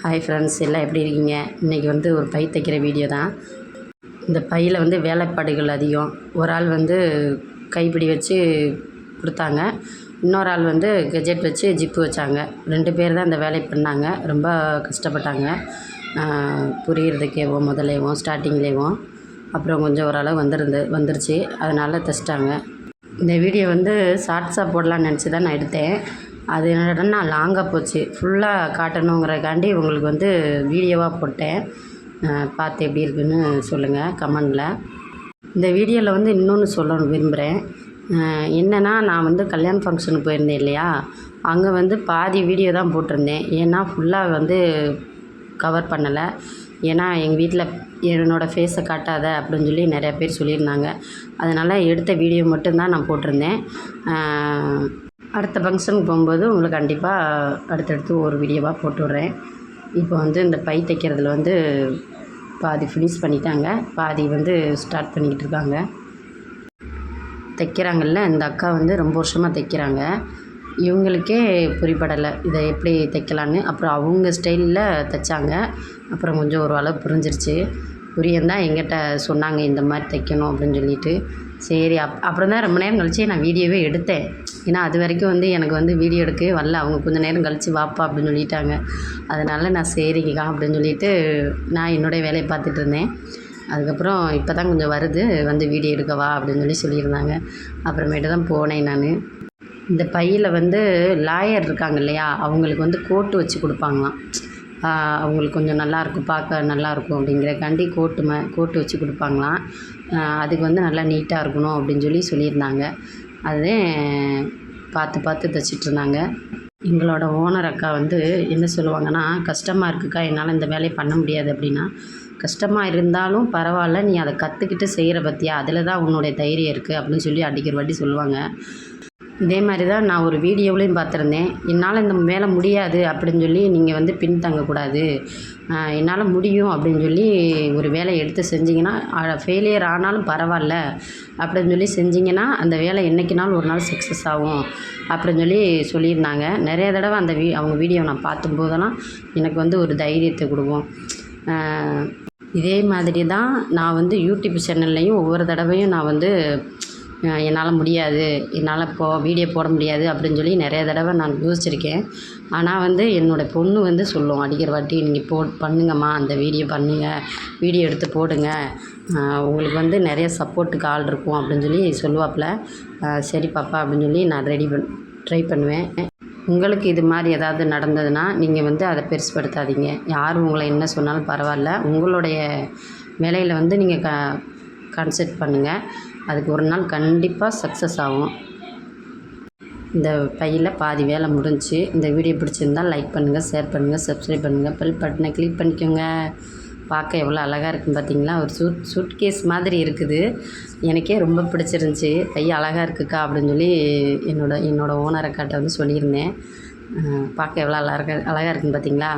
Hi friends, எல்லாம் எப்படி இருக்கீங்க? இன்றைக்கி ஒரு பை தைக்கிற வீடியோ தான். இந்த பையில் வேலைப்பாடுகள் அதிகம். ஒரு ஆள் கைப்பிடி வச்சு கொடுத்தாங்க, இன்னொரு ஆள் கெஜெட் வச்சு ஜிப்பு வச்சாங்க. 2 பேர் தான் இந்த வேலையை பண்ணாங்க. ரொம்ப கஷ்டப்பட்டாங்க புரிகிறதுக்கேவும், முதலேவும் ஸ்டார்டிங்லேயும். அப்புறம் கொஞ்சம் ஓரளவு வந்துருச்சு. அதனால் தைச்சிட்டாங்க. இந்த வீடியோ ஷார்ட்ஸாக போடலான்னு நினச்சி தான் நான் எடுத்தேன். அது என்னடனா லாங்காக போச்சு. ஃபுல்லாக காட்டணுங்கிறக்காண்டி உங்களுக்கு வீடியோவாக போட்டேன். பார்த்து எப்படி இருக்குன்னு சொல்லுங்கள் கமெண்டில். இந்த வீடியோவில் இன்னொன்று சொல்ல விரும்புகிறேன். என்னென்னா, நான் கல்யாண ஃபங்க்ஷனுக்கு போயிருந்தேன் இல்லையா, அங்கே பாதி வீடியோ தான் போட்டிருந்தேன். ஏன்னா ஃபுல்லாக கவர் பண்ணலை. ஏன்னா எங்கள் வீட்டில் என்னோடய ஃபேஸை காட்டாத அப்படின்னு சொல்லி நிறையா பேர் சொல்லியிருந்தாங்க. அதனால் எடுத்த வீடியோ மட்டும்தான் நான் போட்டிருந்தேன். அடுத்த ஃபங்க்ஷனுக்கு போகும்போது உங்களுக்கு கண்டிப்பாக அடுத்தடுத்து ஒரு வீடியோவாக போட்டு விட்றேன். இப்போ இந்த பை தைக்கிறதுல பாதி ஃபினிஷ் பண்ணிட்டாங்க, பாதி ஸ்டார்ட் பண்ணிக்கிட்டு இருக்காங்க. தைக்கிறாங்கல்ல, இந்த அக்கா ரொம்ப வருஷமாக தைக்கிறாங்க. இவங்களுக்கே புரிப்படலை இதை எப்படி தைக்கலான்னு. அப்புறம் அவங்க ஸ்டைலில் தைச்சாங்க. அப்புறம் கொஞ்சம் ஒரு அளவு புரிஞ்சிருச்சு. புரியந்தான் எங்கிட்ட சொன்னாங்க இந்த மாதிரி தைக்கணும் அப்படின்னு சொல்லிட்டு. சரி, அப்புறம் தான் ரொம்ப நேரம் கழிச்சு நான் வீடியோவே எடுத்தேன். ஏன்னா அது வரைக்கும் எனக்கு வீடியோ எடுக்கவே வரல. அவங்க கொஞ்சம் நேரம் கழித்து வாப்பா அப்படின்னு சொல்லிட்டாங்க. அதனால் நான் சரிங்கக்கா அப்படின்னு சொல்லிவிட்டு நான் என்னுடைய வேலையை பார்த்துட்டு இருந்தேன். அதுக்கப்புறம் இப்போ தான் கொஞ்சம் வருது, வீடியோ எடுக்கவா அப்படின்னு சொல்லியிருந்தாங்க. அப்புறமேட்டு தான் போனேன் நான். இந்த பையில் லாயர் இருக்காங்க இல்லையா, அவங்களுக்கு கோட்டு வச்சு கொடுப்பாங்களாம். அவங்களுக்கு கொஞ்சம் நல்லாயிருக்கும், பார்க்க நல்லாயிருக்கும் அப்படிங்கிறக்காண்டி கோட்டு வச்சு கொடுப்பாங்களாம். அதுக்கு நல்லா நீட்டாக இருக்கணும் அப்படின்னு சொல்லியிருந்தாங்க. அதே பார்த்து தைச்சிட்ருந்தாங்க. எங்களோட ஓனர் அக்கா என்ன சொல்லுவாங்கன்னா, கஷ்டமாக இருக்குக்கா, என்னால் இந்த வேலையை பண்ண முடியாது அப்படின்னா, கஷ்டமாக இருந்தாலும் பரவாயில்ல, நீ அதை கற்றுக்கிட்டு செய்கிற பற்றியா, அதில் தான் உன்னுடைய தைரியம் இருக்குது அப்படின்னு சொல்லி அடிக்கிற வாட்டி சொல்லுவாங்க. இதே மாதிரி தான் நான் ஒரு வீடியோவிலையும் பார்த்துருந்தேன். என்னால் இந்த வேலை முடியாது அப்படின்னு சொல்லி நீங்கள் பின்தங்கக்கூடாது, என்னால் முடியும் அப்படின்னு சொல்லி ஒரு வேலையை எடுத்து செஞ்சிங்கன்னா, ஃபெயிலியர் ஆனாலும் பரவாயில்ல அப்படின்னு சொல்லி செஞ்சிங்கன்னா அந்த வேலை என்றைக்குனாலும் ஒரு நாள் சக்ஸஸ் ஆகும் அப்படின்னு சொல்லியிருந்தாங்க. நிறைய தடவை அந்த அவங்க வீடியோ நான் பார்த்தும்போதெல்லாம் எனக்கு ஒரு தைரியத்தை கொடுக்கும். இதே மாதிரி தான் நான் யூடியூப் சேனல்லையும் ஒவ்வொரு தடவையும் நான் என்னால் முடியாது, என்னால் வீடியோ போட முடியாது அப்படின்னு சொல்லி நிறைய தடவை நான் யோசிச்சிருக்கேன். ஆனால் என்னோடய பொண்ணு சொல்லும் அடிக்கிற வாட்டி, நீங்கள் பண்ணுங்கம்மா, அந்த வீடியோ பண்ணுங்கள், வீடியோ எடுத்து போடுங்க, உங்களுக்கு நிறைய சப்போர்ட்டுக்கு ஆள் இருக்கும் அப்படின்னு சொல்லி சொல்லுவாப்பில். சரி பாப்பா அப்படின்னு சொல்லி நான் ட்ரை பண்ணுவேன். உங்களுக்கு இது மாதிரி ஏதாவது நடந்ததுன்னா நீங்கள் அதை பெருசுப்படுத்தாதீங்க. யார் உங்களை என்ன சொன்னாலும் பரவாயில்ல, உங்களுடைய வேலையில் நீங்கள் கான்சென்ட்ரேட் பண்ணுங்கள். அதுக்கு ஒரு நாள் கண்டிப்பாக சக்ஸஸ் ஆகும். இந்த பையில் பாதி வேலை முடிஞ்சு. இந்த வீடியோ பிடிச்சிருந்தால் லைக் பண்ணுங்கள், ஷேர் பண்ணுங்கள், சப்ஸ்கிரைப் பண்ணுங்கள், பெல் பட்டனை கிளிக் பண்ணிக்கோங்க. பார்க்க எவ்வளோ அழகாக இருக்குன்னு பார்த்தீங்களா? ஒரு சூட்கேஸ் மாதிரி இருக்குது. எனக்கே ரொம்ப பிடிச்சிருந்துச்சி. பை அழகாக இருக்குக்கா அப்படின்னு சொல்லி என்னோட ஓனர் அக்காட்ட சொல்லியிருந்தேன். பார்க்க எவ்வளோ அழகாக இருக்குன்னு பார்த்தீங்களா?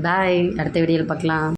பாய், அடுத்த வீடியோவில் பார்க்கலாம்.